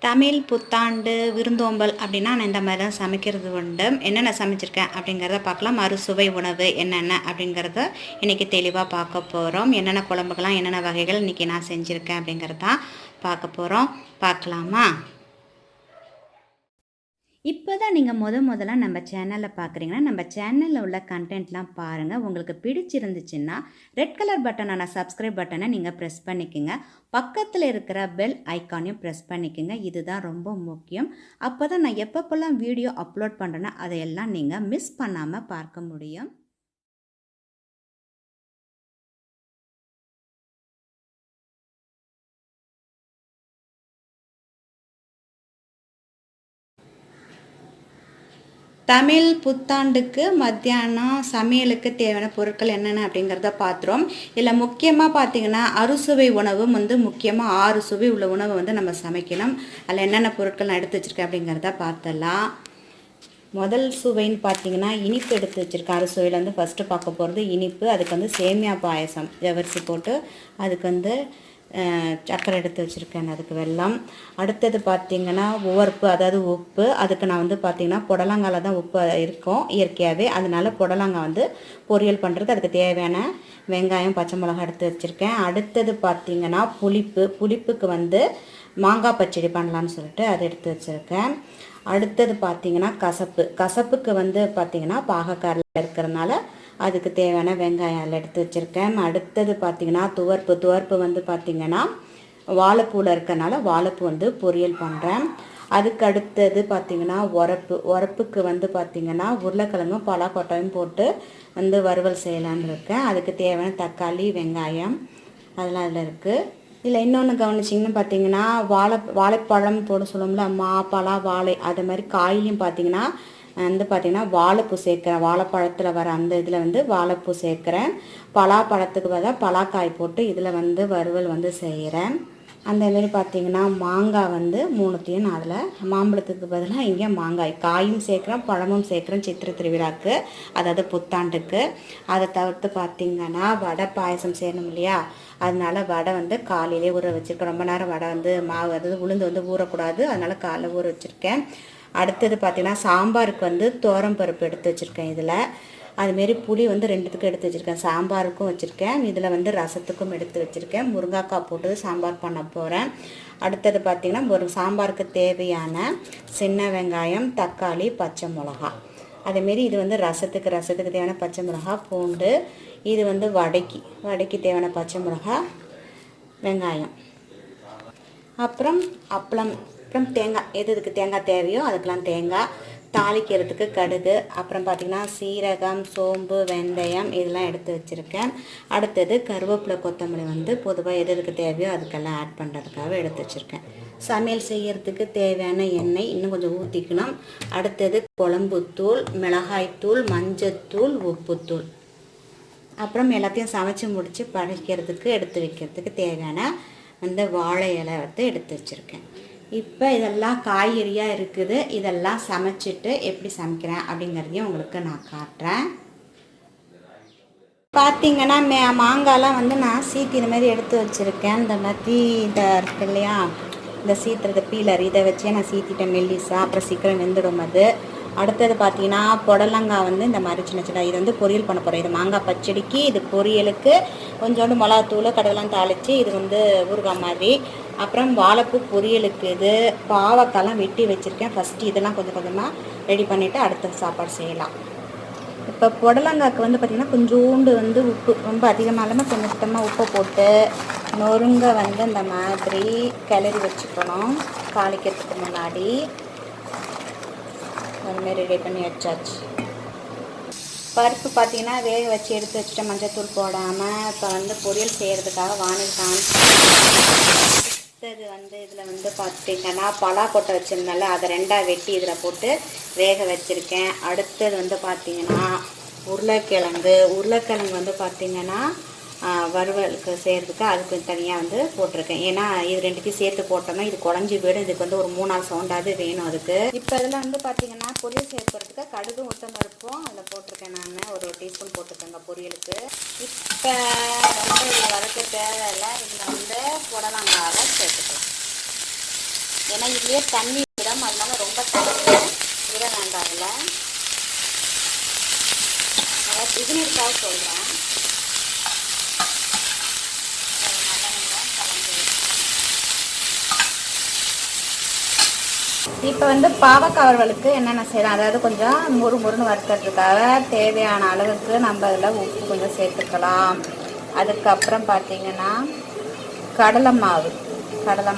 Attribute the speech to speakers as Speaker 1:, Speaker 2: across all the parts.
Speaker 1: தமிழ் புத்தாண்டு விருந்தோம்பல் அப்படின்னா நான் இந்த மாதிரி தான் சமைக்கிறது உண்டு. என்னென்ன சமைச்சிருக்கேன் அப்படிங்கிறத பார்க்கலாம். அறுசுவை உணவு என்னென்ன அப்படிங்கிறத இன்றைக்கி தெளிவாக பார்க்க போகிறோம். என்னென்ன குழம்புகள்லாம் என்னென்ன வகைகள் இன்றைக்கி நான் செஞ்சுருக்கேன் அப்படிங்கிறத தான் பார்க்க போகிறோம். பார்க்கலாமா? இப்போ தான் நீங்கள் முதல்ல நம்ம சேனலில் பார்க்குறீங்கன்னா நம்ம சேனலில் உள்ள கண்டென்ட்லாம் பாருங்கள். உங்களுக்கு பிடிச்சிருந்துச்சுன்னா ரெட் கலர் பட்டனான சப்ஸ்கிரைப் பட்டனை நீங்கள் ப்ரெஸ் பண்ணிக்கோங்க. பக்கத்தில் இருக்கிற பெல் ஐக்கானையும் ப்ரெஸ் பண்ணிக்கோங்க. இதுதான் ரொம்ப முக்கியம். அப்போ தான் நான் எப்பப்போல்லாம் வீடியோ அப்லோட் பண்ணுறேன்னா அதையெல்லாம் நீங்கள் மிஸ் பண்ணாமல் பார்க்க முடியும். தமிழ் புத்தாண்டுக்கு மத்தியானம் சமையலுக்கு தேவையான பொருட்கள் என்னென்ன அப்படிங்கிறத பார்த்துறோம். இதில் முக்கியமாக பார்த்திங்கன்னா அறுசுவை உணவு முக்கியமாக 6 சுவை உள்ள உணவு நம்ம சமைக்கணும். அதில் என்னென்ன பொருட்கள் நான் எடுத்து வச்சுருக்கேன் அப்படிங்கிறத பார்த்தலாம். முதல் சுவைன்னு பார்த்திங்கன்னா இனிப்பு எடுத்து வச்சுருக்கேன். அறுசுவையில் ஃபஸ்ட்டு பார்க்க போகிறது இனிப்பு. அதுக்கு சேமியா பாயசம் ஜவரிசி போட்டு அதுக்கு சர்க்கரை எடுத்து வச்சுருக்கேன். அதுக்கு வெல்லம். அடுத்தது பார்த்திங்கன்னா உவர்ப்பு, அதாவது உப்பு. அதுக்கு நான் பார்த்திங்கன்னா புடலங்காயில் தான் உப்பு இருக்கும் இயற்கையாகவே. அதனால புடலங்காய் பொரியல் பண்ணுறது அதுக்கு தேவையான வெங்காயம் பச்சை மிளகாய் எடுத்து வச்சுருக்கேன். அடுத்தது பார்த்திங்கன்னா புளிப்புக்கு மாங்காய் பச்சடி பண்ணலான்னு சொல்லிட்டு அதை எடுத்து வச்சுருக்கேன். அடுத்தது பார்த்திங்கன்னா கசப்புக்கு பார்த்திங்கன்னா பாகக்காரில் இருக்கிறதுனால அதுக்கு தேவையான வெங்காயம் அதில் எடுத்து வச்சுருக்கேன். அடுத்தது பார்த்திங்கன்னா துவர்ப்பு பார்த்திங்கன்னா வாழைப்பூவில் இருக்கிறனால வாழைப்பூ பொரியல் பண்ணுறேன். அதுக்கு அடுத்தது பார்த்திங்கன்னா உரப்புக்கு பார்த்திங்கன்னா உருளைக்கிழங்கும் பலாக்கொட்டையும் போட்டு வறுவல் செய்யலான்னு இருக்கேன். அதுக்கு தேவையான தக்காளி வெங்காயம் அதெல்லாம் அதில் இருக்குது. இதில் இன்னொன்று கவனிச்சிங்கன்னு பார்த்திங்கன்னா வாழைப்பழம் போட சொல்லுவோம்ல, பலா வாழை அது மாதிரி காயிலையும் பார்த்திங்கன்னா பார்த்திங்கன்னா வாழைப்பூ சேர்க்குறேன். வாழைப்பழத்தில் வர அந்த இதில் வாழைப்பூ சேர்க்குறேன். பலாப்பழத்துக்கு பதிலாக பலாக்காய் போட்டு இதில் வறுவல் செய்கிறேன். அந்தமாரி பார்த்திங்கன்னா மாங்காய் 3த்தையும் நான் அதில் மாம்பழத்துக்கு பதிலாக இங்கே மாங்காய் காயும் சேர்க்குறேன் பழமும் சேர்க்குறேன். சித்திரை திருவிழாக்கு, அதாவது புத்தாண்டுக்கு. அதை தவிர்த்து பார்த்திங்கன்னா வடை பாயசம் செய்யணும் இல்லையா, அதனால் வடை காலையிலே ஊற வச்சுருக்கேன். ரொம்ப நேரம் வடை மாவு உளுந்து ஊறக்கூடாது, அதனால் காலைல ஊற வச்சுருக்கேன். அடுத்தது பார்த்திங்கன்னா சாம்பாருக்கு துவரம்பருப்பு எடுத்து வச்சுருக்கேன். இதில் அதுமாரி புளி 2த்துக்கும் எடுத்து வச்சுருக்கேன். சாம்பாருக்கும் வச்சுருக்கேன். இதில் ரசத்துக்கும் எடுத்து வச்சுருக்கேன். முருங்கைக்காய் போட்டு சாம்பார் பண்ண போகிறேன். அடுத்தது பார்த்திங்கன்னா ஒரு சாம்பாருக்கு தேவையான சின்ன வெங்காயம் தக்காளி பச்சை மிளகா. அதேமாரி இது ரசத்துக்கு தேவையான பச்சை மிளகா பூண்டு. இது வடைக்கு தேவையான பச்சை மிளகா வெங்காயம். அப்புறம் அப்பளம், அப்புறம் தேங்காய். எதுக்கு தேங்காய் தேவையோ அதுக்கெலாம் தேங்காய். தாளிக்கிறதுக்கு கடுகு, அப்புறம் பார்த்திங்கன்னா சீரகம் சோம்பு வெந்தயம் இதெல்லாம் எடுத்து வச்சுருக்கேன். அடுத்தது கருவேப்பிலை கொத்தமல்லி பொதுவாக எதுக்கு தேவையோ அதுக்கெல்லாம் ஆட் பண்ணுறதுக்காக எடுத்து வச்சுருக்கேன். சமையல் செய்கிறதுக்கு தேவையான எண்ணெய் இன்னும் கொஞ்சம் ஊற்றிக்கணும். அடுத்தது குழம்புத்தூள், மிளகாய்த்தூள், மஞ்சத்தூள், உப்புத்தூள். அப்புறம் எல்லாத்தையும் சமைச்சு முடித்து படைக்கிறதுக்கு எடுத்து வைக்கிறதுக்கு தேவையான வாழை இலை எடுத்து வச்சுருக்கேன். இப்போ இதெல்லாம் காய்கறியாக இருக்குது. இதெல்லாம் சமைச்சிட்டு எப்படி சமைக்கிறேன் அப்படிங்கிறதையும் உங்களுக்கு நான் காட்டுறேன். பார்த்திங்கன்னா மாங்காய்லாம் நான் சீத்தி இந்த மாதிரி எடுத்து வச்சுருக்கேன். இந்த மாதிரி இதை இருக்கு இல்லையா, இந்த சீத்துறது பீலர், இதை வச்சே நான் சீத்திட்டேன் மெல்லிசா. அப்புறம் சீக்கிரம் வெந்துடும் அது. அடுத்தது பார்த்திங்கன்னா புடலங்காய் இந்த மாதிரி சின்ன சின்ன இது பொரியல் பண்ண போகிறேன். இது மாங்காய் பச்சடிக்கு, இது பொரியலுக்கு கொஞ்சோண்டு மிளகாத்தூள் கடவுளாம் தாளித்து இது ஊறுகாய் மாதிரி. அப்புறம் வாழைப்பூ பொரியலுக்கு இது பாவக்காய்லாம் வெட்டி வச்சுருக்கேன். ஃபஸ்ட்டு இதெல்லாம் கொஞ்சம் கொஞ்சமாக ரெடி பண்ணிவிட்டு அடுத்த சாப்பாடு செய்யலாம். இப்போ புடலங்காய்க்கு பார்த்திங்கன்னா கொஞ்சோண்டு உப்பு, ரொம்ப அதிகமாக இல்லாமல் கொஞ்சம் சுத்தமாக உப்பை போட்டு நொறுங்க இந்த மாதிரி கிளறி வச்சுக்கணும். தாளிக்கிறதுக்கு முன்னாடி அதுமாரி ரெடி பண்ணி வச்சாச்சு. பருப்பு பார்த்திங்கன்னா வேக வச்சு எடுத்து வச்சுட்டு மஞ்சத்தூள் போடாமல் இப்போ பொரியல் செய்கிறதுக்காக வானல் காமிச்சு. அடுத்தது இதில் பார்த்திங்கன்னா பலாக்கொட்டை வச்சுருந்தால அதை 2ஆக வெட்டி இதில் போட்டு வேக வச்சுருக்கேன். அடுத்தது பார்த்திங்கன்னா உருளைக்கிழங்கு பார்த்திங்கன்னா வறுவலுக்கு செய்கிறதுக்கு அதுக்கு தனியாக போட்டிருக்கேன். ஏன்னா இது 2த்தையும் சேர்த்து போட்டோம்னா இது குழஞ்சி போய்டும். இதுக்கு ஒரு 3 நாள் சவுண்டாவது வேணும் அதுக்கு. இப்போ இதில் பார்த்திங்கன்னா பொரியல் சேர்க்கறதுக்கு கடுகு உளுத்தம் பருப்பும் அதில் போட்டிருக்கேன். நான் ஒரு டீஸ்பூன் போட்டிருக்கேங்க பொரியலுக்கு. இப்போ இது வதக்க தேவையில்லை. இதில் புடலங்காவை சேர்த்துக்கலாம். ஏன்னா இதுலேயே தண்ணி விடும், அதனால ரொம்ப தண்ணி விட வேண்டாம். அதில் அதாவது பிகினருக்காக சொல்கிறேன். இப்போ வந்து பாவக்காய் வறுவலுக்கு என்னென்ன செய்யலாம், அதாவது கொஞ்சம் முறுமுறுன்னு வறுக்கிறதுக்காக தேவையான அளவுக்கு நம்ம அதில் உப்பு கொஞ்சம் சேர்த்துக்கலாம். அதுக்கப்புறம் பார்த்திங்கன்னா கடலை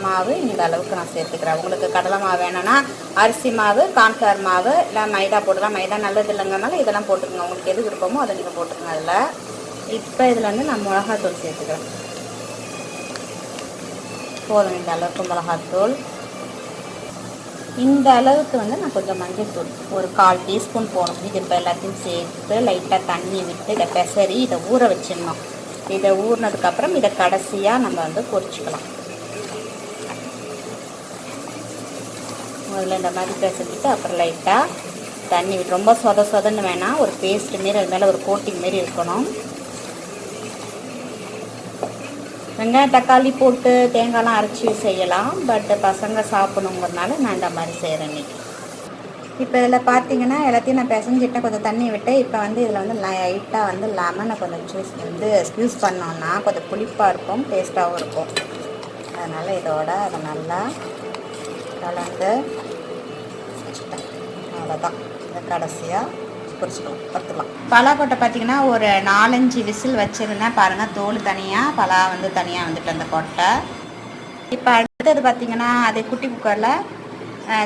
Speaker 1: மாவு இந்த அளவுக்கு நான் சேர்த்துக்கிறேன். உங்களுக்கு கடலை மாவு வேணும்னா அரிசி மாவு, கார்ன்ஃப்ளவர் மாவு, இல்லை மைதா போட்டுக்கலாம். மைதா நல்லது இல்லைங்கனால இதெல்லாம் போட்டுக்கோங்க. உங்களுக்கு எது விருப்பமோ அதை நீங்கள் போட்டுக்கோங்க. அதில் இப்போ இதில் வந்து நான் மிளகாத்தூள் சேர்த்துக்கிறேன். போதும் இந்த அளவுக்கு மிளகாத்தூள். இந்த அளவுக்கு வந்து நான் கொஞ்சம் மஞ்சள் தூள் ஒரு 1/4 டீஸ்பூன் போடணும். இது இப்போ எல்லாத்தையும் சேர்த்து லைட்டாக தண்ணி விட்டு இதை பெசரி இதை ஊற வச்சிடணும். இதை ஊறினதுக்கப்புறம் இதை கடைசியாக நம்ம வந்து பொரிச்சிக்கலாம். முதல்ல இந்த மாதிரி பெசரிட்டு அப்புறம் லைட்டாக தண்ணி விட்டு, ரொம்ப சொதன்னு வேணாம், ஒரு பேஸ்ட் மாரி அது மேலே ஒரு கோட்டிங் மாரி இருக்கணும். வெங்காயம் தக்காளி போட்டு தேங்காய்லாம் அரைச்சி செய்யலாம், பட் பசங்க சாப்பிடணுங்கிறதுனால நான் இந்த மாதிரி செய்கிறேன் இன்றைக்கி. இப்போ இதில் பார்த்தீங்கன்னா எல்லாத்தையும் நான் பிசைஞ்சிட்டேன், கொஞ்சம் தண்ணி விட்டு. இப்போ வந்து இதில் வந்து லைட்டாக வந்து லெமனை கொஞ்சம் ஸ்க்யூஸ் பண்ணோன்னா கொஞ்சம் புளிப்பாக இருக்கும், டேஸ்ட்டாகவும் இருக்கும். அதனால் இதோட அதை நல்லா கலந்து வச்சுட்டேன். அவ்வளோதான். இதை கடைசியாக பொரிச்சுக்கலாம். பலாக்கொட்டை பார்த்திங்கன்னா ஒரு 4-5 விசில் வச்சுருந்தேன். பாருங்கள், தோல் தனியாக, பலா வந்து தனியாக வந்துட்டு அந்த கொட்டை. இப்போ அடுத்தது பார்த்திங்கன்னா அதே குட்டி குக்கரில்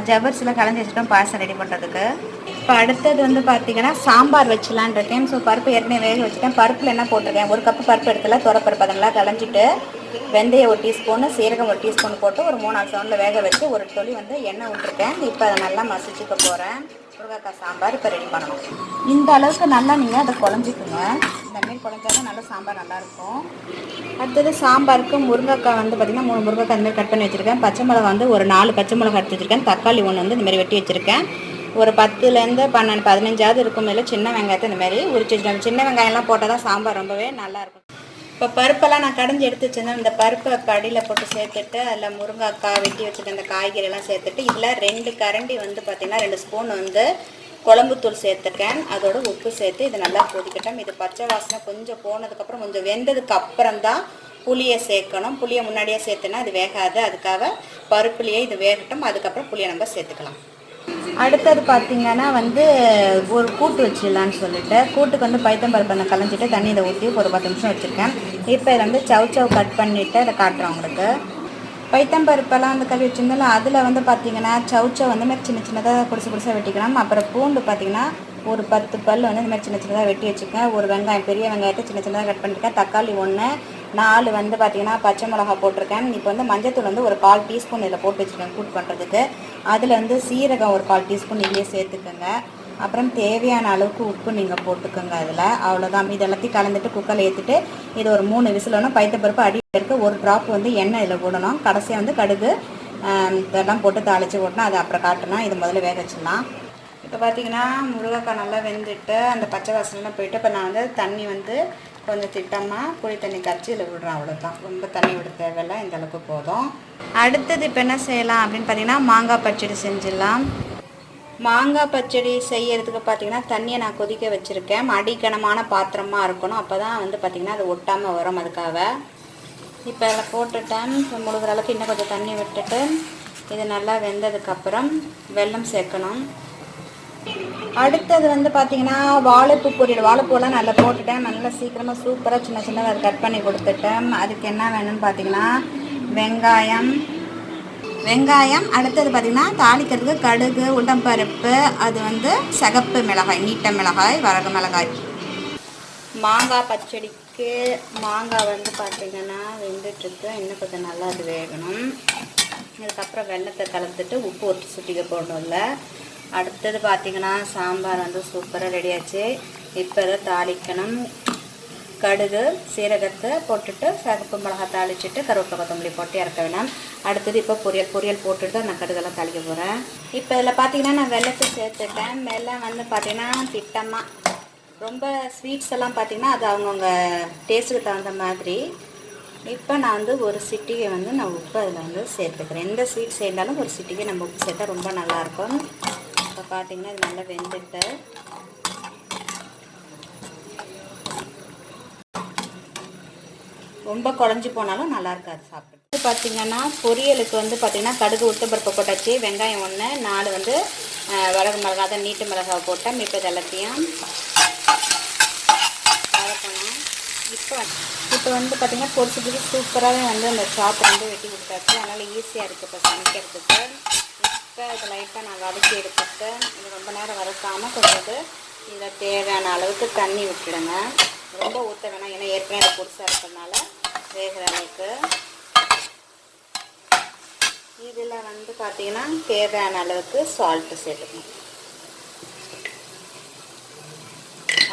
Speaker 1: ஜவ்வரிசியில் கலந்து வச்சுட்டோம் பாயசம் ரெடி பண்ணுறதுக்கு. இப்போ அடுத்தது வந்து பார்த்திங்கன்னா சாம்பார் வச்சலான் இருக்கேன். ஸோ பருப்பு ஏற்கனவே வேக வச்சுட்டேன். பருப்பில் என்ன போட்டிருக்கேன், 1 கப்பு பருப்பு இடத்துல துவரப்பருப்பு அதெல்லாம் கலைஞ்சிட்டு வெந்தயம் 1 டீஸ்பூனு, சீரகம் 1 டீஸ்பூன் போட்டு ஒரு 3-4 சவுண்டில் வேக வச்சு ஒரு தொளி வந்து எண்ணெய் விட்டுருக்கேன். இப்போ அதை நல்லா மசிச்சுக்க போகிறேன். முருங்கைக்காய் சாம்பார் இப்போ ரெடி பண்ணணும். இந்த அளவுக்கு நல்லா நீங்கள் அதை குழஞ்சிக்குங்க. இந்தமாரி குழஞ்சாதான் நல்லா சாம்பார் நல்லாயிருக்கும். அடுத்தது சாம்பாருக்கு முருங்கைக்காய் வந்து பார்த்திங்கன்னா 3 முருங்கைக்காய் அந்தமாதிரி கட் பண்ணி வச்சுருக்கேன். பச்சை மிளகா வந்து ஒரு 4 பச்சை மிளகா எடுத்து வச்சுருக்கேன். தக்காளி 1 வந்து இந்தமாதிரி வெட்டி வச்சுருக்கேன். ஒரு 10லேருந்து 15 இருக்கும் மேலே சின்ன வெங்காயத்தை இந்தமாதிரி உரிச்சு வச்சுருக்கேன். சின்ன வெங்காயம்லாம் போட்டால் தான் சாம்பார் ரொம்பவே நல்லாயிருக்கும். இப்போ பருப்பெல்லாம் நான் கடைஞ்சி எடுத்து வச்சுருந்தேன். இந்த பருப்பை படியில் போட்டு சேர்த்துட்டு அதில் முருங்கைக்காய் வெட்டி வச்சுட்டு அந்த காய்கறியெல்லாம் சேர்த்துட்டு இதில் 2 கரண்டி வந்து பார்த்திங்கன்னா 2 ஸ்பூன் வந்து குழம்புத்தூள் சேர்த்துருக்கேன். அதோட உப்பு சேர்த்து இது நல்லா கொதிக்கட்டும். இது பச்சை வாசனை கொஞ்சம் போனதுக்கப்புறம் கொஞ்சம் வெந்ததுக்கு அப்புறம் தான் புளியை சேர்க்கணும். புளியை முன்னாடியே சேர்த்துனா அது வேகாது. அதுக்காக பருப்புலேயே இது வேகட்டும். அதுக்கப்புறம் புளியை நம்ம சேர்த்துக்கலாம். அடுத்தது பார்த்திங்கன்னா வந்து ஒரு கூட்டு வச்சிடலான்னு சொல்லிட்டு கூட்டுக்கு வந்து பைத்தம்பருப்பு அந்த கலைஞ்சிட்டு தண்ணியை ஊற்றி ஒரு 10 நிமிஷம் வச்சுருக்கேன். இப்போ இதை வந்து சவ் கட் பண்ணிவிட்டு அதை காட்டுறேன் உங்களுக்கு. பைத்தம்பருப்பெல்லாம் வந்து கழுவி வச்சுருந்தாலும் அதில் வந்து பார்த்திங்கன்னா சவ் வந்து மாதிரி சின்னதாக பொடிசாக வெட்டிக்கலாம். அப்புறம் பூண்டு பார்த்திங்கன்னா ஒரு 10 பல் வந்து இந்த மாதிரி சின்னதாக வெட்டி வச்சுருக்கேன். ஒரு வெங்காயம், பெரிய வெங்காயத்தை சின்னதாக கட் பண்ணியிருக்கேன். தக்காளி 1, 4 வந்து பார்த்திங்கன்னா பச்சை மிளகா போட்டிருக்கேன். இப்போ வந்து மஞ்சத்தூள் வந்து ஒரு 1/4 டீஸ்பூன் இதில் போட்டு வச்சுருக்கேன் கூட்டு பண்ணுறதுக்கு. அதில் வந்து சீரகம் ஒரு 1/4 டீஸ்பூன் இதிலே சேர்த்துக்கோங்க. அப்புறம் தேவையான அளவுக்கு உப்பு நீங்கள் போட்டுக்கோங்க. அதில் அவ்வளோதான். இது எல்லாத்தையும் கலந்துட்டு குக்கரில் ஏற்றிட்டு இது ஒரு 3 விசில் வேணும். பைத்தம்பருப்பு அடியில் இருக்க ஒரு ட்ராப் வந்து எண்ணெய் இதில் போடணும். கடைசியாக வந்து கடுகு இதெல்லாம் போட்டு தாளித்து போட்டோன்னா அது அப்புறம் காட்டணும். இது முதல்ல வேக வச்சிடலாம். இப்போ பார்த்திங்கன்னா முருங்கைக்காய் நல்லா வெந்துட்டு அந்த பச்சை வாசனைலாம் போயிட்டு இப்போ நான் வந்து தண்ணி வந்து கொஞ்சம் திட்டமாக புளி தண்ணி கரைச்சி இதில் விடுறேன். அவ்வளோதான். ரொம்ப தண்ணி விட தேவையில்லை, இந்த அளவுக்கு போதும். அடுத்தது இப்போ என்ன செய்யலாம் அப்படின்னு பார்த்திங்கன்னா மாங்காய் பச்சடி செஞ்சிடலாம். மாங்காய் பச்சடி செய்யறதுக்கு பார்த்திங்கன்னா தண்ணியை நான் கொதிக்க வச்சுருக்கேன். அடிக்கனமான பாத்திரமாக இருக்கணும், அப்போ தான் வந்து பார்த்திங்கன்னா அது ஒட்டாமல் வரும். அதுக்காக இப்போ அதில் போட்டுட்டேன். இப்போ முழுகிற அளவுக்கு இன்னும் கொஞ்சம் தண்ணி விட்டுட்டு இது நல்லா வெந்ததுக்கப்புறம் வெல்லம் சேர்க்கணும். அடுத்தது வந்து பார்த்திங்கன்னா வாழைப்பூ பொரியல். வாழைப்பூலாம் நல்லா போட்டுட்டேன். நல்லா சீக்கிரமாக சூப்பராக சின்னதாக அதை கட் பண்ணி கொடுத்துட்டேன். அதுக்கு என்ன வேணும்னு பார்த்திங்கன்னா வெங்காயம் அடுத்தது பார்த்திங்கன்னா தாளிக்கிறதுக்கு கடுகு, உளுந்தம்பருப்பு, அது வந்து சிகப்பு மிளகாய், நீட்ட மிளகாய், வரகு மிளகாய். மாங்காய் பச்சடிக்கு மாங்காய் வந்து பார்த்திங்கன்னா வெந்துட்டுருக்கு. இன்னும் கொஞ்சம் நல்லா அது வேகணும். அதுக்கப்புறம் வெல்லத்தை கலந்துட்டு உப்பு ஒரு சுட்டிக்க போடணும்ல. அடுத்தது பார்த்திங்கன்னா சாம்பார் வந்து சூப்பராக ரெடியாச்சு. இப்போ இதை தாளிக்கணும். கடுகு, சீரகத்தை போட்டுட்டு சிகப்பு மிளகாய் தாளிச்சிட்டு கருவேப்பிலை கொத்தமல்லி போட்டு இறக்க வேணாம். அடுத்தது இப்போ பொரியல் போட்டுட்டு நான் கடுகெல்லாம் தாளிக்க போகிறேன். இப்போ இதில் பார்த்திங்கன்னா நான் வெல்லத்தை சேர்த்துட்டேன். வெல்லம் வந்து பார்த்திங்கன்னா திட்டமாக, ரொம்ப ஸ்வீட்ஸ் எல்லாம் பார்த்திங்கன்னா அது அவங்கவுங்க டேஸ்ட்டுக்கு தகுந்த மாதிரி. இப்போ நான் வந்து ஒரு சிட்டிகை வந்து நான் உப்பு அதில் வந்து சேர்த்துக்கிறேன். எந்த ஸ்வீட் செய்தாலும் ஒரு சிட்டிகை நம்ம உப்பு சேர்த்தா ரொம்ப நல்லாயிருக்கும். இப்போ பார்த்திங்கன்னா இது நல்லா வெந்துட்டு ரொம்ப குழஞ்சி போனாலும் நல்லா இருக்காது சாப்பிட்டு. பார்த்திங்கன்னா பொரியலுக்கு வந்து பார்த்திங்கன்னா கடுகு உளுத்தம்பருப்பு போட்டாச்சு, வெங்காயம் 1, 4 வந்து வரகு மிளகா தான் நீட்டு மிளகாவை போட்டேன். மிப்பது எல்லாத்தையும் வதக்கணும். இப்போ வந்து பார்த்திங்கன்னா பொரிச்சுட்டு சூப்பராகவே வந்து அந்த சாப்பை வந்து வெட்டி கொடுத்தாச்சு. அதனால் ஈஸியாக இருக்குது இப்போ சமைக்கிறதுக்கு. இப்போ இதை லைட்டாக நான் வதக்கி எடுத்துட்டு இது ரொம்ப நேரம் வதக்காமல் கொஞ்சம் இதில் தேவையான அளவுக்கு தண்ணி விட்டுடுங்க. ரொம்ப ஊற்ற வேணாம், ஏன்னா ஏற்கனவே அது பொருசாக இருக்கிறதுனால வேகிற அளவுக்கு. இதில் வந்து பார்த்திங்கன்னா தேவையான அளவுக்கு சால்ட்டு சேர்த்துக்கணும்.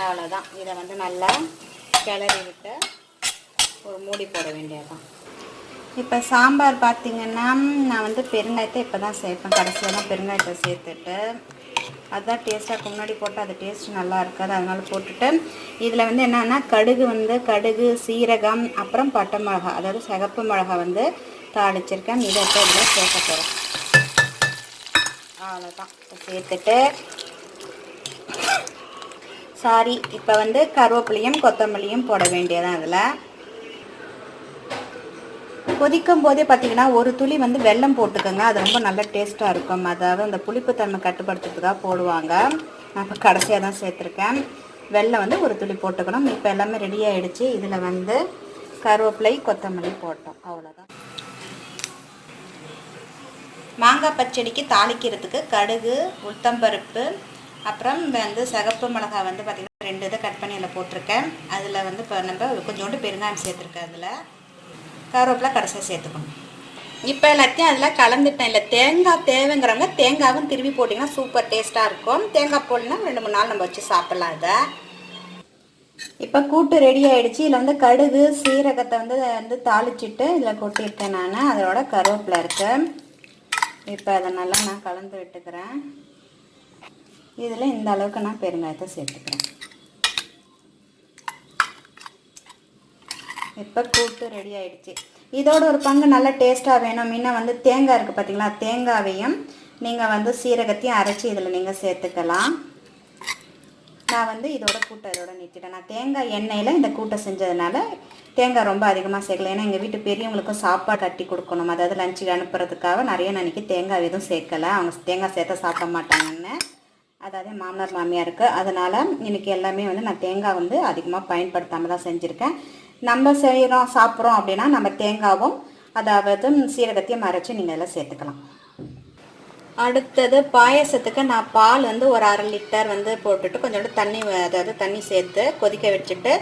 Speaker 1: அவ்வளோதான். இதை வந்து நல்லா கிளறி விட்டு ஒரு மூடி போட வேண்டியதுதான். இப்போ சாம்பார் பார்த்திங்கன்னா நான் வந்து பெருங்காயத்தை இப்போ தான் சேர்ப்பேன். கடைசியாக தான் பெருங்காயத்தை சேர்த்துட்டு அதுதான் டேஸ்ட்டாக முன்னாடி போட்டால் அது டேஸ்ட் நல்லா இருக்காது, அதனால் போட்டுட்டு இதில் வந்து என்னென்னா கடுகு சீரகம் அப்புறம் பட்டை மிளகா, அதாவது சிகப்பு மிளகா வந்து தாளிச்சிருக்கேன். இதை இப்போ இதில் சேர்க்க போகிறேன். அவ்வளோதான். சேர்த்துட்டு இப்போ வந்து கருவேப்பிலையும் கொத்தமல்லியும் போட வேண்டியதான். அதில் கொதிக்கும் போதே பார்த்திங்கன்னா ஒரு துளி வந்து வெல்லம் போட்டுக்கோங்க, அது ரொம்ப நல்ல டேஸ்ட்டாக இருக்கும். அதாவது அந்த புளிப்புத்தன்மை கட்டுப்படுத்துறதுக்காக போடுவாங்க. நான் இப்போ கடைசியாக தான் சேர்த்துருக்கேன். வெல்லம் வந்து ஒரு துளி போட்டுக்கணும். இப்போ எல்லாமே ரெடி ஆகிடுச்சு. இதில் வந்து கருவேப்பிலை கொத்தமல்லி போட்டோம். அவ்வளோதான். மாங்காய் பச்சடிக்கு தாளிக்கிறதுக்கு கடுகு உளுத்தம்பருப்பு அப்புறம் வந்து சிகப்பு மிளகாய் வந்து பார்த்திங்கன்னா 2 இதை கட் பண்ணி அதில் போட்டிருக்கேன். அதில் வந்து இப்போ நம்ம கொஞ்சோண்டு பெருங்காயம் சேர்த்துருக்கேன். அதில் கருவேப்பிலை கடைசியாக சேர்த்துக்கணும். இப்போ எல்லாத்தையும் அதில் கலந்துட்டேன். இல்லை தேங்காய் தேவைங்கிறவங்க தேங்காவும் திருவி போட்டிங்கன்னா சூப்பர் டேஸ்ட்டாக இருக்கும். தேங்காய் போடணுன்னா 2-3 நாள் நம்ம வச்சு சாப்பிட்லாம். இதை இப்போ கூட்டு ரெடி ஆகிடுச்சு. இதில் வந்து கடுகு சீரகத்தை வந்து தாளிச்சிட்டு இதில் கொட்டியிருக்கேன் நான். அதோட கருவேப்பிலை இருக்குது. இப்போ அதை நல்லா நான் கலந்து விட்டுக்கிறேன். இதில் இந்த அளவுக்கு நான் பெருங்காயத்தை சேர்த்துக்கிறேன். இப்போ கூட்டு ரெடி ஆகிடுச்சு. இதோட ஒரு பங்கு நல்ல டேஸ்ட்டாக வேணும். முன்ன வந்து தேங்காய் இருக்குது பார்த்திங்களா, தேங்காவையும் நீங்கள் வந்து சீரகத்தையும் அரைச்சி இதில் நீங்கள் சேர்த்துக்கலாம். நான் வந்து இதோட நிறுத்திட்டேன். நான் தேங்காய் எண்ணெயில் இந்த கூட்டை செஞ்சதுனால தேங்காய் ரொம்ப அதிகமாக சேர்க்கல. ஏன்னா எங்கள் வீட்டு பெரியவங்களுக்கும் சாப்பாடு கட்டி கொடுக்கணும், அதாவது லஞ்சுக்கு அனுப்புறதுக்காக நிறைய நினைக்கி தேங்காய் எதுவும் சேர்க்கலை. அவங்க தேங்காய் சேர்த்தா சாப்பிட மாட்டாங்கன்னு, அதாவது மாமனார் மாமியாருக்கு. அதனால் இன்றைக்கி எல்லாமே வந்து நான் தேங்காய் வந்து அதிகமாக பயன்படுத்தாமல் தான் செஞ்சுருக்கேன். நம்ம செய்கிறோம் சாப்பிட்றோம் அப்படின்னா நம்ம தேங்காவும் அதாவது சீரகத்தையும் அரைச்சி நீங்கள் எல்லாம் சேர்த்துக்கலாம். அடுத்தது பாயசத்துக்கு நான் பால் வந்து ஒரு 1/2 லிட்டர் வந்து போட்டுட்டு கொஞ்சோண்டு தண்ணி சேர்த்து கொதிக்க வச்சுட்டு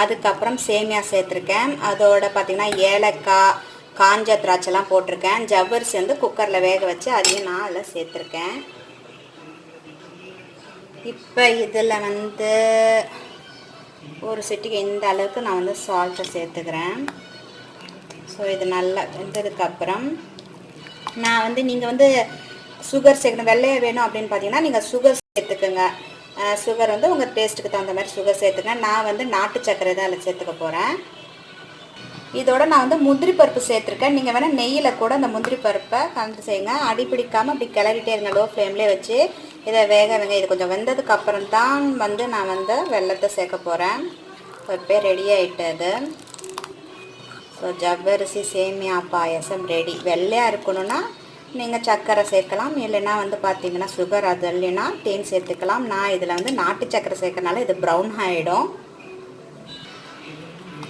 Speaker 1: அதுக்கப்புறம் சேமியா சேர்த்துருக்கேன். அதோட பார்த்திங்கன்னா ஏலக்காய் காஞ்ச திராட்சைலாம் போட்டிருக்கேன். ஜவ்வரிசி வந்து குக்கரில் வேக வச்சு அதையும் நான் அதில் சேர்த்துருக்கேன். இப்போ இதில் வந்து ஒரு சிட்டிக்கு இந்த அளவுக்கு நான் வந்து சால்ட்டை சேர்த்துக்கிறேன். ஸோ இது நல்லா வெந்ததுக்கப்புறம் நான் வந்து நீங்கள் வந்து சுகர் சேர்க்கணும், வெள்ளையாக வேணும் அப்படின்னு பார்த்தீங்கன்னா நீங்கள் சுகர் சேர்த்துக்குங்க. சுகர் வந்து உங்கள் டேஸ்ட்டுக்கு தகுந்த மாதிரி சுகர் சேர்த்துங்க. நான் வந்து நாட்டு சர்க்கரை தான் அதில் சேர்த்துக்க போகிறேன். இதோட நான் வந்து முந்திரி பருப்பு சேர்த்துருக்கேன். நீங்கள் வேணால் நெய்யில் கூட அந்த முந்திரி பருப்பை கலந்து செய்யுங்க. அடிப்பிடிக்காமல் அப்படி கிளறிட்டே இருங்க, லோ ஃப்ளேம்லேயே வச்சு இதை வேக இது கொஞ்சம் வெந்ததுக்கு அப்புறம் தான் வந்து நான் வந்து வெல்லத்தை சேர்க்க போகிறேன். இப்போ ரெடி ஆகிட்டது. ஸோ ஜவ்வரிசி சேமியா பாயசம் ரெடி. வெள்ளையாக இருக்கணும்னா நீங்கள் சர்க்கரை சேர்க்கலாம், இல்லைன்னா வந்து பார்த்தீங்கன்னா சுகர், அது இல்லைன்னா தேன் சேர்த்துக்கலாம். நான் இதில் வந்து நாட்டு சர்க்கரை சேர்க்கறனால இது ப்ரௌன் ஆகிடும்.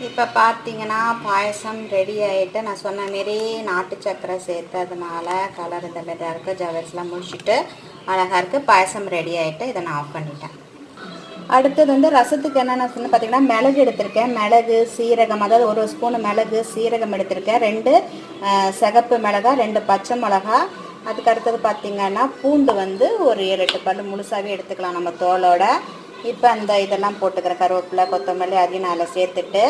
Speaker 1: இப்போ பார்த்தீங்கன்னா பாயசம் ரெடி ஆகிட்டு நான் சொன்ன மாரி நாட்டு சர்க்கரை சேர்த்ததுனால கலர் இந்த மாதிரி இருக்குது. ஜவ்வரிசிலாம் முடிச்சுட்டு அழகாக இருக்குது. பாயசம் ரெடி ஆகிட்டு இதை நான் ஆஃப் பண்ணிட்டேன். அடுத்தது வந்து ரசத்துக்கு என்னென்ன பார்த்தீங்கன்னா மிளகு எடுத்திருக்கேன். மிளகு சீரகம், அதாவது 1 ஸ்பூன் மிளகு சீரகம் எடுத்திருக்கேன். 2 சிகப்பு மிளகா, 2 பச்சை மிளகா. அதுக்கு அடுத்தது பார்த்திங்கன்னா பூண்டு வந்து ஒரு 7-8 பல் முழுசாகவே எடுத்துக்கலாம் நம்ம தோலோட. இப்போ அந்த இதெல்லாம் போட்டுக்கிறேன், கருவேப்பிலை கொத்தமல்லி அதையும் நான் அதில் சேர்த்துட்டு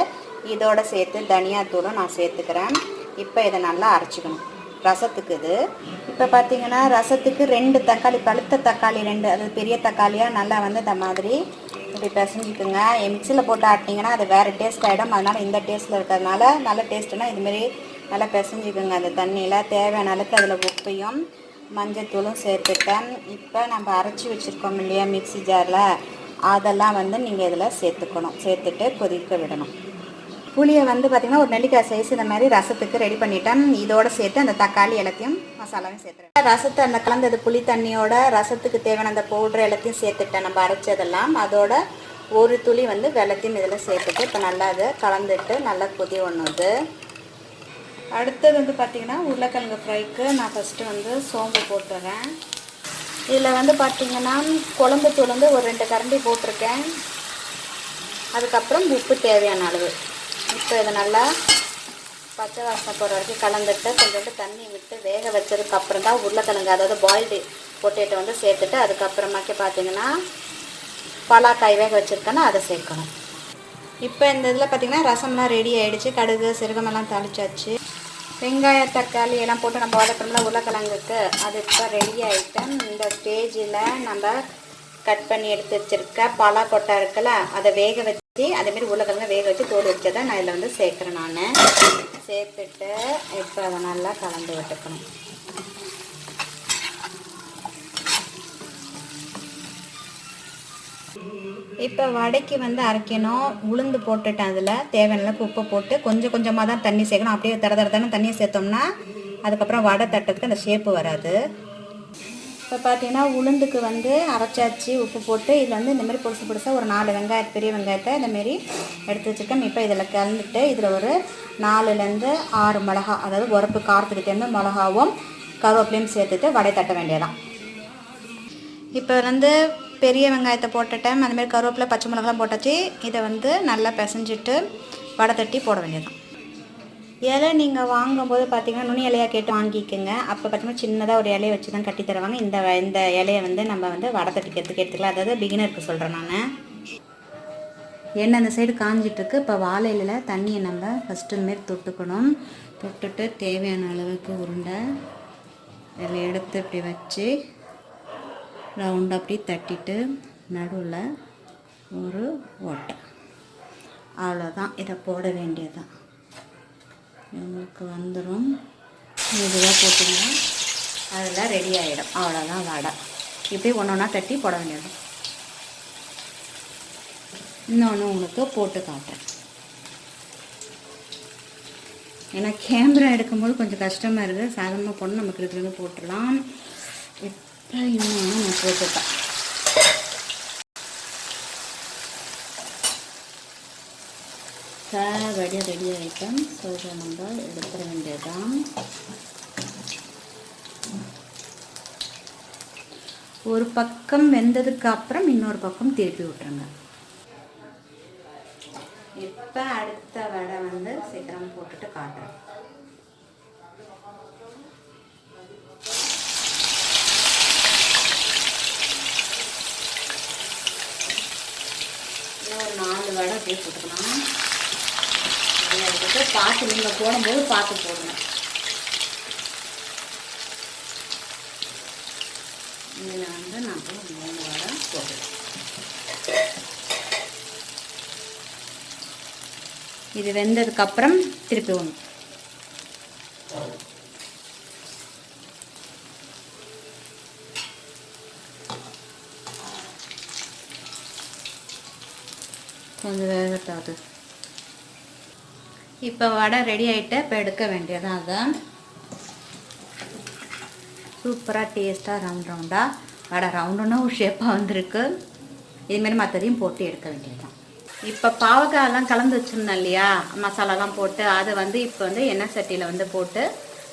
Speaker 1: இதோட சேர்த்து தனியாத்தூளும் நான் சேர்த்துக்கிறேன். இப்போ இதை நல்லா அரைச்சிக்கணும் ரசத்துக்கு இது. இப்போ பார்த்திங்கன்னா ரசத்துக்கு 2 தக்காளி, பழுத்த தக்காளி 2, அது பெரிய தக்காளியாக நல்லா வந்து இந்த மாதிரி இப்படி பிசைஞ்சிக்குங்க. மிக்சியில் போட்டு ஆட்டினீங்கன்னா அது வேறு டேஸ்ட் ஆகிடும். அதனால் இந்த டேஸ்ட்டில் இருக்கிறதுனால நல்ல டேஸ்ட்டுனா இதுமாரி நல்லா பிசைஞ்சிக்குங்க. அந்த தண்ணியில் தேவையான அளவுக்கு அதில் உப்பையும் மஞ்சத்தூளும் சேர்த்துட்டேன். இப்போ நம்ம அரைச்சி வச்சுருக்கோம் இல்லையா மிக்சி ஜாரில், அதெல்லாம் வந்து நீங்கள் இதில் சேர்த்துக்கணும். சேர்த்துட்டு கொதிக்க விடணும். புளியை வந்து பார்த்திங்கன்னா ஒரு நெல்லிக்காய் சைஸ் இந்த மாதிரி ரசத்துக்கு ரெடி பண்ணிட்டேன். இதோடு சேர்த்து அந்த தக்காளி எல்லாத்தையும் மசாலாவையும் சேர்த்துறேன். ரசத்தை அந்த கலந்தது புளி தண்ணியோட ரசத்துக்கு தேவையான அந்த பவுட்ரு எல்லாத்தையும் சேர்த்துட்டேன். நம்ம அரைச்சதெல்லாம் அதோட ஒரு துளி வந்து வெள்ளத்தையும் இதில் சேர்த்துட்டு இப்போ நல்லா அதை கலந்துட்டு நல்லா கொதி ஒன்றுது. அடுத்தது வந்து பார்த்திங்கன்னா உருளைக்கிழங்கு ஃப்ரைக்கு நான் ஃபஸ்ட்டு வந்து சோம்பு போட்டுறேன். இதில் வந்து பார்த்திங்கன்னா குழம்பு தூள் வந்து ஒரு 2 கரண்டி போட்டிருக்கேன். அதுக்கப்புறம் உப்பு தேவையான அளவு. இப்போ இதை நல்லா பச்சை வாசனை போகிற வரைக்கும் கலந்துட்டு கொஞ்சோண்டு தண்ணி விட்டு வேக வச்சதுக்கப்புறம் தான் உருளைக்கிழங்கு, அதாவது பாயில்டு பொட்டேட்டோ வந்து சேர்த்துட்டு அதுக்கப்புறமாக்கி பார்த்திங்கன்னா பலாக்காய் வேக வச்சுருக்கேன்னா அதை சேர்க்கணும். இப்போ இந்த இதில் பார்த்திங்கன்னா ரசம்லாம் ரெடி ஆகிடுச்சு. கடுகு சீரகமெல்லாம் தாளிச்சாச்சு. வெங்காயம் தக்காளி எல்லாம் போட்டு நம்ம வதக்கணும்ல உருளைக்கிழங்குக்கு, அது இப்போ ரெடி ஆகிட்டேன். இந்த ஸ்டேஜில் நம்ம கட் பண்ணி எடுத்து வச்சுருக்க பலாக்கொட்டை இருக்குல்ல, அதை வேக வச்சு அதேமாரி உருளைக்கிழங்க வேக வச்சு தோல் வச்சதை நான் இதில் வந்து சேர்க்குறேன். நான் சேர்த்துட்டு இப்போ அதை நல்லா கலந்து விட்டுக்கணும். இப்போ வடைக்கு வந்து அரைக்கணும். உளுந்து போட்டுட்டேன். அதில் தேவையான அளவுக்கு உப்பு போட்டு கொஞ்சம் கொஞ்சமாக தான் தண்ணி சேர்க்கணும். அப்படியே தர தண்ணியை சேர்த்தோம்னா அதுக்கப்புறம் வடை தட்டுறதுக்கு அந்த ஷேப்பு வராது. இப்போ பார்த்தீங்கன்னா உளுந்துக்கு வந்து அரைச்சாச்சு உப்பு போட்டு. இதில் வந்து இந்தமாரி பொடுசாக ஒரு 4 பெரிய வெங்காயத்தை இந்தமாரி எடுத்து வச்சுருக்கேன். இப்போ இதில் கலந்துட்டு இதில் ஒரு 4லேருந்து 6 மிளகா, அதாவது உரப்பு காரத்துக்கு தேர்ந்த மிளகாவும் கருவேப்பிலையும் சேர்த்துட்டு வடை தட்ட வேண்டியதான். இப்போ வந்து பெரிய வெங்காயத்தை போட்டுட்டேன். அந்தமாரி கருவேப்பிலை பச்சை மிளகாலாம் போட்டாச்சு. இதை வந்து நல்லா பிசைஞ்சிட்டு வடை தட்டி போட வேண்டியதான். இலை நீங்கள் வாங்கும்போது பார்த்திங்கன்னா நுனி இலையாக கேட்டு வாங்கிக்கோங்க. அப்போ பார்த்திங்கன்னா சின்னதாக ஒரு இலையை வச்சு தான் கட்டி தருவாங்க. இந்த இலையை வந்து நம்ம வந்து வடை தட்டிக்கிறதுக்கு எடுத்துக்கலாம். அதாவது பிகினருக்கு சொல்கிறேன் நான். எண்ணெய் அந்த சைடு காஞ்சிட்ருக்கு. இப்போ வாழை இலையில் தண்ணியை நம்ம ஃபஸ்ட்டு இந்தமாரி தொட்டுக்கணும். தொட்டுட்டு தேவையான அளவுக்கு உருண்டை இதில் எடுத்து இப்படி வச்சு ரவுண்டாக அப்படி தட்டிட்டு நடுவில் ஒரு ஓட்டை, அவ்வளோதான். இதை போட வேண்டியதுதான். உங்களுக்கு வந்துடும். இதுவாக போட்டிங்கன்னா அதெல்லாம் ரெடி ஆகிடும். அவ்வளோதான் வடை. இப்படி ஒன்றா தட்டி போட வேண்டியது. இன்னொன்று உங்களுக்கு போட்டு காட்டுறேன். ஏன்னா கேமரா எடுக்கும்போது கொஞ்சம் கஷ்டமாக இருக்குது. சாதாரணமாக போடணும், நமக்கு இருக்கிறது போட்டுடலாம். இப்போ இன்னொன்று நான் போட்டுட்டேன். வடை ரெடி ஆகிட்டோம். ஸோ இதை நம்ம எடுத்துட வேண்டியதுதான். ஒரு பக்கம் வெந்ததுக்கு அப்புறம் இன்னொரு பக்கம் திருப்பி விட்டுருங்க. இப்போ அடுத்த வடை வந்து சீக்கிரம் போட்டுட்டு காட்டுறேன். இன்னும் 4 வடை அப்படியே போட்டுக்கலாம். பார்த்து நீங்கள் போடும்போது பார்த்து போடுங்க. இதில் வந்து நான் 3 வடை போடுறேன். இது வெந்ததுக்கப்புறம் திருப்பி ஒன்று. கொஞ்சம் வேகட்டாது. இப்போ வடை ரெடி ஆகிட்டு இப்போ எடுக்க வேண்டியதான். அதான் சூப்பராக டேஸ்ட்டாக ரவுண்டாக வடை ரவுண்டுன்னா ஒரு ஷேப்பாக வந்திருக்கு. இதுமாரி மற்றதையும் போட்டு எடுக்க வேண்டியதுதான். இப்போ பாவக்காயெல்லாம் கலந்து வச்சுருந்தோம் இல்லையா, மசாலாலாம் போட்டு அதை வந்து இப்போ வந்து எண்ணெய் சட்டியில் வந்து போட்டு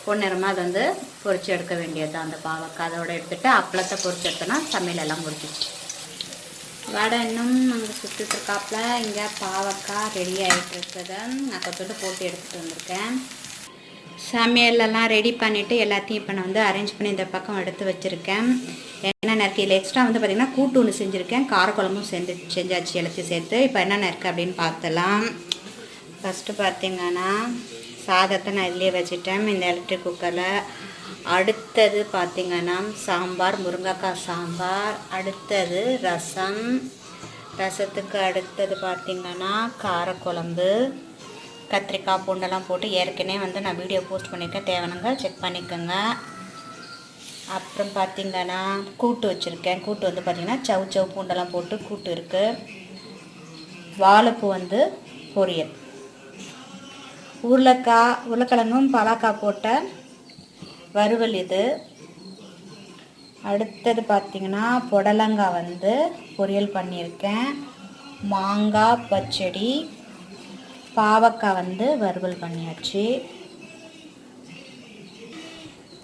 Speaker 1: பொன்னிறமாக அதை வந்து பொரித்து எடுக்க வேண்டியது. அந்த பாவக்காய் அதோடு எடுத்துகிட்டு அப்பளத்தை பொரிச்சு எடுத்தோன்னா சமையல் எல்லாம் முடிச்சிச்சு. வடை இன்னும் நாங்கள் சுட்டுட்ருக்காப்புல. இங்கே பாவக்காய் ரெடி ஆகிட்டு இருக்குது. நான் கொஞ்சோண்டு போட்டு எடுத்துகிட்டு வந்திருக்கேன். சமையலெல்லாம் ரெடி பண்ணிவிட்டு எல்லாத்தையும் இப்போ நான் வந்து அரேஞ்ச் பண்ணி இந்த பக்கம் எடுத்து வச்சுருக்கேன். என்னென்ன இருக்குது இதில் எக்ஸ்ட்ரா வந்து பார்த்திங்கன்னா கூட்டு ஒன்று செஞ்சுருக்கேன். காரக்குழம்பும் செஞ்சாச்சு எல்லாத்தையும் சேர்த்து. இப்போ என்னென்ன இருக்குது அப்படின்னு பார்த்தலாம். ஃபஸ்ட்டு பார்த்திங்கன்னா சாதத்தை நான் இதுலேயே வச்சுட்டேன் இந்த எலக்ட்ரிக் குக்கரில். அடுத்தது பார்த்திங்கன்னா சாம்பார், முருங்கைக்காய் சாம்பார். அடுத்தது ரசம். ரசத்துக்கு அடுத்தது பார்த்திங்கன்னா காரக்குழம்பு, கத்திரிக்காய் பூண்டெல்லாம் போட்டு ஏற்கனவே வந்து நான் வீடியோ போஸ்ட் பண்ணியிருக்கேன், தேவையானங்க செக் பண்ணிக்கோங்க. அப்புறம் பார்த்திங்கன்னா கூட்டு வச்சுருக்கேன். கூட்டு வந்து பார்த்திங்கன்னா சவு பூண்டெல்லாம் போட்டு கூட்டு இருக்குது. வாழைப்பூ வந்து பொரியல், உருளைக்கிழங்கும் பலாக்காய் போட்ட வறுவல் இது. அடுத்தது பார்த்திங்கன்னா புடலங்காய் வந்து பொரியல் பண்ணியிருக்கேன். மாங்காய் பச்சடி, பாவக்காய் வந்து வறுவல் பண்ணியாச்சு.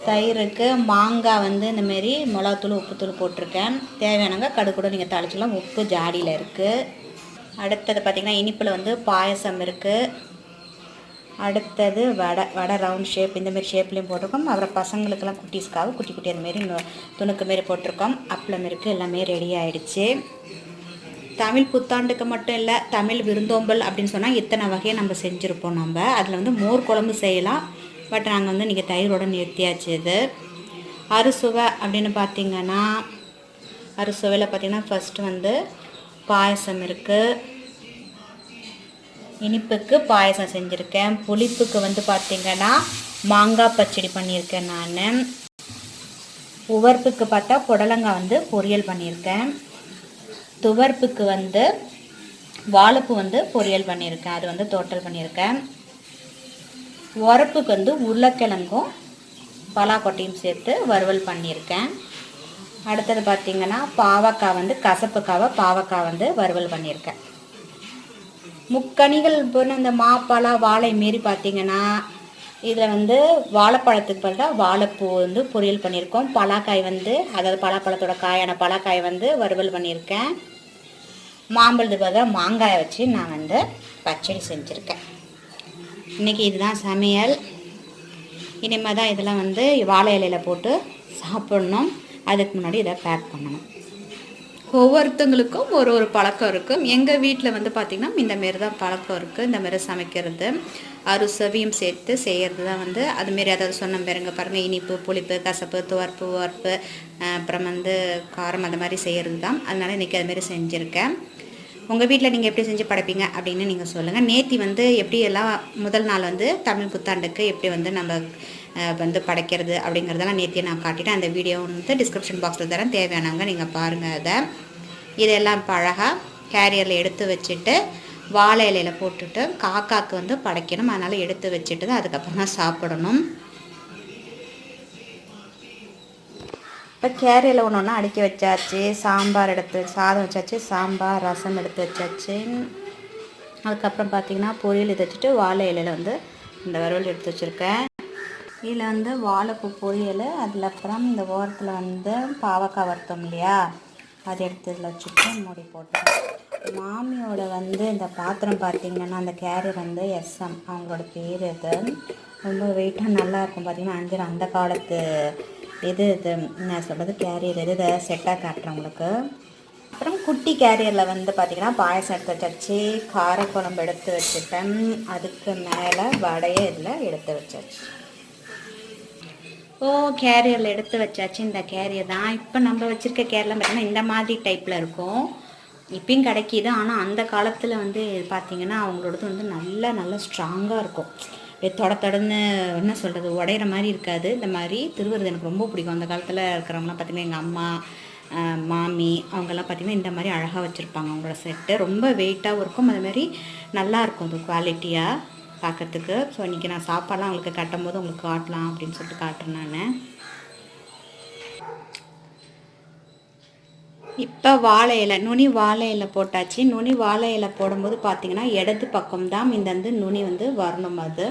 Speaker 1: தயிருக்கு மாங்காய் வந்து இந்தமாரி மிளகாத்தூள் உப்புத்தூள் போட்டிருக்கேன். தேவையானங்க கடுகு கூட நீங்கள் தாளிச்சிக்கலாம், உப்பு ஜாடியில் இருக்குது. அடுத்தது பார்த்திங்கன்னா இனிப்பில் வந்து பாயசம் இருக்குது. அடுத்தது வடை ரவுண்ட் ஷேப் இந்தமாரி ஷேப்லேயும் போட்டிருக்கோம். அப்புறம் பசங்களுக்கெல்லாம் குட்டீஸ்க்காக குட்டி குட்டி அந்தமாரி துணுக்கு மாரி போட்டிருக்கோம். அப்பளம் இருக்குது, எல்லாமே ரெடி ஆகிடுச்சு. தமிழ் புத்தாண்டுக்கு மட்டும் இல்லை, தமிழ் விருந்தோம்பல் அப்படின்னு சொன்னால் இத்தனை வகையை நம்ம செஞ்சுருப்போம். நம்ம அதில் வந்து மோர் குழம்பு செய்யலாம், பட் நாங்கள் வந்து இன்றைக்கி தயிரோடு நிறுத்தியாச்சு. இது அறுசுவை அப்படின்னு பார்த்திங்கன்னா, அறுசுவையில் பார்த்திங்கன்னா ஃபஸ்ட்டு வந்து பாயசம் இருக்குது. இனிப்புக்கு பாயசம் செஞ்சுருக்கேன். புளிப்புக்கு வந்து பார்த்திங்கன்னா மாங்காய் பச்சடி பண்ணியிருக்கேன் நான். உவர்ப்புக்கு பார்த்தா புடலங்காய் வந்து பொரியல் பண்ணியிருக்கேன். துவர்ப்புக்கு வந்து வாழைப்பூ வந்து பொரியல் பண்ணியிருக்கேன், அது வந்து தோட்டல் பண்ணியிருக்கேன். உரப்புக்கு வந்து உருளைக்கிழங்கும் பலாக்கொட்டையும் சேர்த்து வறுவல் பண்ணியிருக்கேன். அடுத்தது பார்த்திங்கன்னா பாவக்காய் வந்து கசப்புக்காக பாவக்காய் வந்து வறுவல் பண்ணியிருக்கேன். முக்கணிகள் போன இந்த மாப்பழா வாழை மாரி பார்த்திங்கன்னா இதில் வந்து வாழைப்பழத்துக்கு பதிலாக வாழைப்பூ வந்து பொரியல் பண்ணியிருக்கோம். பலாக்காய் வந்து, அதாவது பலாப்பழத்தோட காயான பலாக்காய் வந்து வறுவல் பண்ணியிருக்கேன். மாம்பழத்துக்கு பதிலாக மாங்காயை வச்சு நான் வந்து பச்சடி செஞ்சுருக்கேன். இன்றைக்கி இதுதான் சமையல். இனிமேல் தான் இதெல்லாம் வந்து வாழை இலையில் போட்டு சாப்பிட்ணும். அதுக்கு முன்னாடி இதை பேக் பண்ணணும். ஒவ்வொருத்தங்களுக்கும் ஒரு பழக்கம் இருக்கும். எங்கள் வீட்டில் வந்து பார்த்திங்கன்னா இந்தமாரி தான் பழக்கம் இருக்குது. இந்தமாரி சமைக்கிறது, அறுசுவையும் சேர்த்து செய்கிறது தான் வந்து அதுமாரி. அதாவது சொன்ன பாருங்க பாருங்கள், இனிப்பு புளிப்பு கசப்பு துவர்ப்பு உவர்ப்பு அப்புறம் வந்து காரம் அந்த மாதிரி செய்கிறது தான். அதனால் இன்றைக்கி அதுமாரி செஞ்சுருக்கேன். உங்கள் வீட்டில் நீங்கள் எப்படி செஞ்சு படைப்பீங்க அப்படின்னு நீங்கள் சொல்லுங்கள். நேத்தி வந்து எப்படி எல்லாம் முதல் நாள் வந்து தமிழ் புத்தாண்டுக்கு எப்படி வந்து நம்ம வந்து படைக்கிறது அப்படிங்கிறதெல்லாம் நேத்தியை நான் காட்டிட்டேன். அந்த வீடியோ வந்து டிஸ்கிரிப்ஷன் பாக்ஸில் தரேன், தேவையானவங்க நீங்கள் பாருங்கள். அதை இதெல்லாம் அழகாக கேரியரில் எடுத்து வச்சுட்டு வாழை இலையில் போட்டுட்டு காக்காவுக்கு வந்து படைக்கணும். அதனால் எடுத்து வச்சுட்டு தான் அதுக்கப்புறம் தான் சாப்பிடணும். இப்போ கேரியரில் ஒன்று ஒன்றா அடுக்கி வச்சாச்சு. சாம்பார் சாதம் வச்சாச்சு, சாம்பார் ரசம் எடுத்து வச்சாச்சு. அதுக்கப்புறம் பார்த்திங்கன்னா பொரியல் எடுத்து வச்சுட்டு வாழை இலையில் வந்து இந்த வறுவல் எடுத்து வச்சுருக்கேன். இதில் வந்து வாழைப்பூ பொரியல், அதில் அப்புறம் இந்த ஓரத்தில் வந்து பாவக்காய் வறுத்தோம் இல்லையா, அதை எடுத்து இதில் வச்சுட்டு மூடி போட்டேன். மாமியோட வந்து இந்த பாத்திரம் பார்த்திங்கன்னா அந்த கேரியர் வந்து SM அவங்களோட பேர். இது ரொம்ப வெயிட்டாக நல்லாயிருக்கும். பார்த்திங்கன்னா அஞ்சரை அந்த காலத்து இது நான் சொல்கிறது கேரியர். இதை செட்டாக காட்டுறவங்களுக்கு. அப்புறம் குட்டி கேரியரில் வந்து பார்த்திங்கன்னா பாயசம் எடுத்து வச்சாச்சு, காரக்குழம்பு எடுத்து வச்சுட்டேன். அதுக்கு மேலே வடையை இதில் எடுத்து வச்சாச்சு. கேரியரில் எடுத்து வச்சாச்சு. இந்த கேரியர் தான் இப்போ நம்ம வச்சுருக்க கேரியர்லாம் பார்த்திங்கன்னா இந்த மாதிரி டைப்பில் இருக்கும். இப்பயும் கிடைக்கிது. ஆனால் அந்த காலத்தில் வந்து பார்த்திங்கன்னா அவங்களோடது வந்து நல்லா ஸ்ட்ராங்காக இருக்கும். தொடன்னு என்ன சொல்கிறது, உடையிற மாதிரி இருக்காது. இந்த மாதிரி திருவுருது எனக்கு ரொம்ப பிடிக்கும். அந்த காலத்தில் இருக்கிறவங்களாம் பார்த்திங்கன்னா எங்கள் அம்மா மாமி அவங்கெல்லாம் பார்த்திங்கன்னா இந்த மாதிரி அழகாக வச்சுருப்பாங்க. அவங்களோட செட்டு ரொம்ப வெயிட்டாகவும் இருக்கும், அதுமாதிரி நல்லாயிருக்கும் அது குவாலிட்டியாக பார்க்குறதுக்கு. ஸோ இன்றைக்கி நான் சாப்பாடெலாம் அவங்களுக்கு கட்டும் போது உங்களுக்கு காட்டலாம் அப்படின்னு சொல்லிட்டு காட்டுறேன் நான். இப்போ வாழை இலை, நுனி வாழை இலை போட்டாச்சு. நுனி வாழை இலை போடும்போது பார்த்திங்கன்னா இடது பக்கம்தான் இந்த வந்து நுனி வந்து வரணும். அது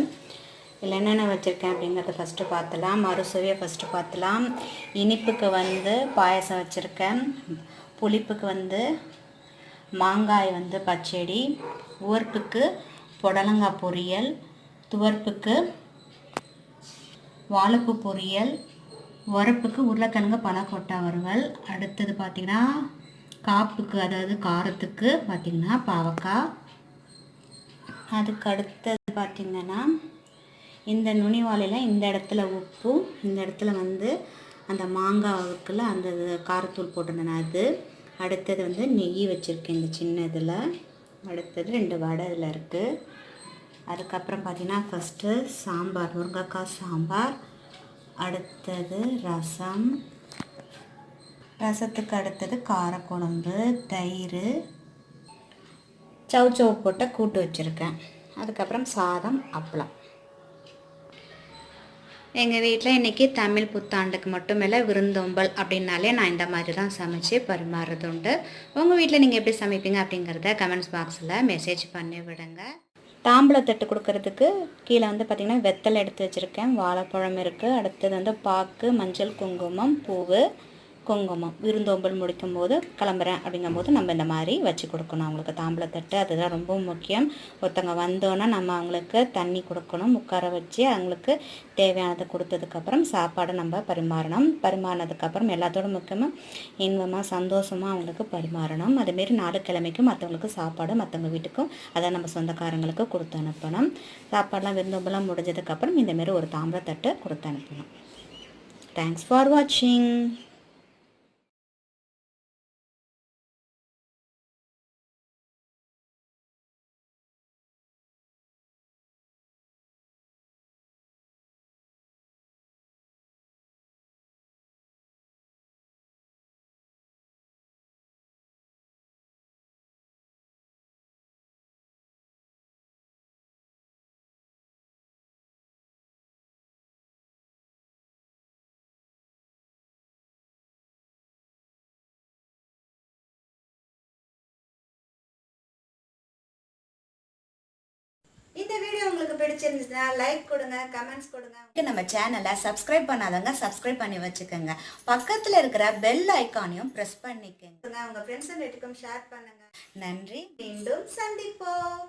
Speaker 1: இதில் என்னென்ன வச்சுருக்கேன் அப்படிங்கிறத ஃபஸ்ட்டு பார்த்துலாம். மறுசுவையை ஃபஸ்ட்டு பார்த்துலாம். இனிப்புக்கு வந்து பாயசம் வச்சுருக்கேன். புளிப்புக்கு வந்து மாங்காய் வந்து பச்சடி, உவர்ப்புக்கு புடலங்காய் பொரியல், துவர்ப்புக்கு வாழைப்பூ பொரியல், உரப்புக்கு உருளைக்கிழங்கு பலாக்கொட்டை வறுவல். அடுத்தது பார்த்திங்கன்னா காப்புக்கு அதாவது காரத்துக்கு பார்த்திங்கன்னா பாவக்காய். அதுக்கு அடுத்தது பார்த்திங்கன்னா இந்த நுனி வாழையில் இந்த இடத்துல உப்பும் இந்த இடத்துல வந்து அந்த மாங்காய் இருக்குல்ல அந்த காரத்தூள் போட்டிருந்தேன் அது. அடுத்தது வந்து நெய் வச்சுருக்கேன் இந்த சின்ன இதில். அடுத்தது 2 வடை இதில் இருக்குது. அதுக்கப்புறம் பார்த்திங்கன்னா ஃபஸ்ட்டு சாம்பார், முருங்கைக்காய் சாம்பார். அடுத்தது ரசம். ரசத்துக்கு அடுத்தது காரக்குழம்பு, தயிர், சவுச்சவு போட்ட கூட்டு வச்சுருக்கேன். அதுக்கப்புறம் சாதம், அப்பளம். எங்கள் வீட்டில் இன்றைக்கி தமிழ் புத்தாண்டுக்கு மட்டும் இல்லை, விருந்தோம்பல் அப்படின்னாலே நான் இந்த மாதிரி தான் சமைச்சு பரிமாறுறது உண்டு. உங்கள் வீட்டில் நீங்கள் எப்படி சமைப்பீங்க அப்படிங்கிறத கமெண்ட்ஸ் பாக்ஸில் மெசேஜ் பண்ணி விடுங்க. தாம்பூலத்தட்டு கொடுக்கறதுக்கு கீழே வந்து பார்த்திங்கன்னா வெத்தலை எடுத்து வச்சுருக்கேன், வாழைப்பழம் இருக்குது. அடுத்தது வந்து பாக்கு, மஞ்சள், குங்குமம், பூவு, குங்குமம். விருந்தோம்பல் முடிக்கும் போது கிளம்புறேன் அப்படிங்கும்போது நம்ம இந்த மாதிரி வச்சு கொடுக்கணும் அவங்களுக்கு தாம்பூலத்தட்டு. அதுதான் ரொம்ப முக்கியம். ஒருத்தவங்க வந்தோன்னா நம்ம அவங்களுக்கு தண்ணி கொடுக்கணும், உட்கார வச்சு அவங்களுக்கு தேவையானதை கொடுத்ததுக்கப்புறம் சாப்பாடை நம்ம பரிமாறணும். பரிமாறினதுக்கப்புறம் எல்லாத்தோட முக்கியமாக இன்பமாக சந்தோஷமாக அவங்களுக்கு பரிமாறணும். அதுமாரி 4 கிழமைக்கும் மற்றவங்களுக்கு சாப்பாடு மற்றவங்க வீட்டுக்கும் அதை நம்ம சொந்தக்காரங்களுக்கு கொடுத்து அனுப்பணும். சாப்பாடெலாம் விருந்தோம்பலாம் முடிஞ்சதுக்கப்புறம் இந்தமாரி ஒரு தாம்பூலத்தட்டு கொடுத்து அனுப்பணும். தேங்க்ஸ் ஃபார் வாட்சிங். இந்த வீடியோ உங்களுக்கு பிடிச்சிருந்துச்சுன்னா லைக் கொடுங்க, கமெண்ட்ஸ் கொடுங்க. நம்ம சேனலை சப்ஸ்கிரைப் பண்ணாதவங்க சப்ஸ்கிரைப் பண்ணி வச்சுக்கோங்க. பக்கத்தில் இருக்கிற பெல் ஐக்கானையும் ப்ரெஸ் பண்ணிக்கோங்க. உங்கள் ஃப்ரெண்ட்ஸ் அண்ட் ரிலேட்டிவ்ஸ்க்கும் ஷேர் பண்ணுங்க. நன்றி. மீண்டும் சந்திப்போம்.